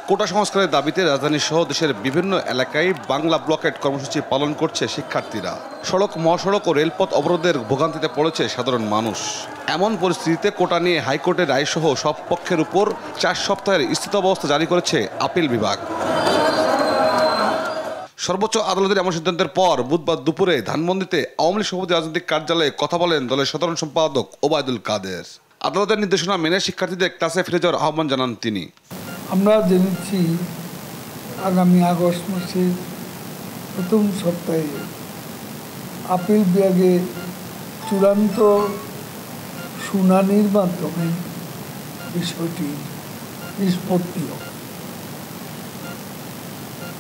কোটা সংস্কারের দাবিতে রাজধানী সহ দেশের বিভিন্ন এলাকায় বাংলা ব্লকেট কর্মসূচি পালন করছে শিক্ষার্থীরা। সড়ক, মহাসড়ক ও রেলপথ অবরোধের ভোগান্তিতে পড়েছে সাধারণ মানুষ। এমন পরিস্থিতিতে কোটা নিয়ে হাইকোর্টের রায়সহ সব পক্ষের উপর 4 সপ্তাহের স্থিতাবস্থা জারি করেছে আপিল বিভাগ। সর্বোচ্চ আদালতের এমন সিদ্ধান্তের পর বুধবার দুপুরে ধানমন্ডিতে আওয়ামী লীগ সভাপতি রাজনৈতিক কার্যালয়ে কথা বলেন দলের সাধারণ সম্পাদক ওবায়দুল কাদের। আদালতের নির্দেশনা মেনে শিক্ষার্থীদের ক্লাসে ফিরে যাওয়ার আহ্বান জানান তিনি। আমরা জেনেছি আগামী আগস্ট মাসের প্রথম সপ্তাহে আপিল বিভাগে চূড়ান্ত শুনানির মাধ্যমে বিষয়টি নিষ্পত্তি হবে।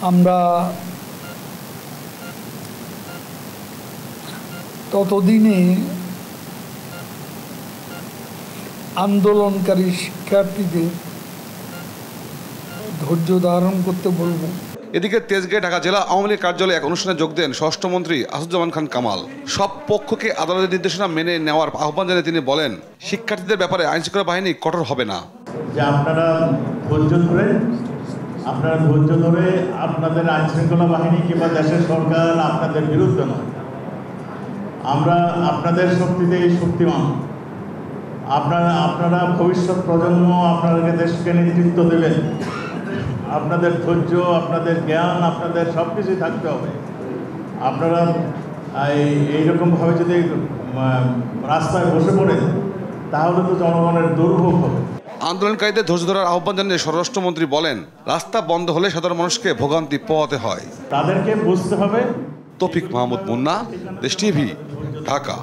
আমরা ততদিনে আন্দোলনকারী শিক্ষার্থীদের ধৈর্য ধারণ করতে বলবো। এদিকে তেজগাঁও ঢাকা জেলা আওয়ামী লীগ কার্যালয়ে এক অনুষ্ঠানে যোগ দেন স্বরাষ্ট্রমন্ত্রী আসাদুজ্জামান খান কামাল। সব পক্ষকে আদালতের নির্দেশনা মেনে নেওয়ার আহ্বান জানিয়ে তিনি বলেন, শিক্ষার্থীদের ব্যাপারে আইনশৃঙ্খলা বাহিনী কঠোর হবে না। যে আপনারা ধৈর্য ধরে আপনাদের আইনশৃঙ্খলা বাহিনী কিংবা দেশের সরকার আপনাদের বিরুদ্ধে নয়, আমরা আপনাদের শক্তিতেই শক্তিমান। আপনারা ভবিষ্যৎ প্রজন্ম আপনাদেরকে দেশকে নেতৃত্ব দেবেন। আপনাদের ধৈর্য, আপনাদের জ্ঞান, আপনাদের সব কিছুই থাকতে হবে। আপনারা এইরকমভাবে যদি রাস্তায় বসে পড়েন তাহলে তো জনগণের দুর্ভোগ হবে। আন্দোলনকারীদের ধৈর্য ধরার আহ্বান জানিয়ে স্বরাষ্ট্রমন্ত্রী বলেন, রাস্তা বন্ধ হলে সাধারণ মানুষকে ভোগান্তি পোহাতে হয়। তাদেরকে বুঝতে হবে। তৌফিক মাহমুদ মুন্না, দেশ টিভি, ঢাকা।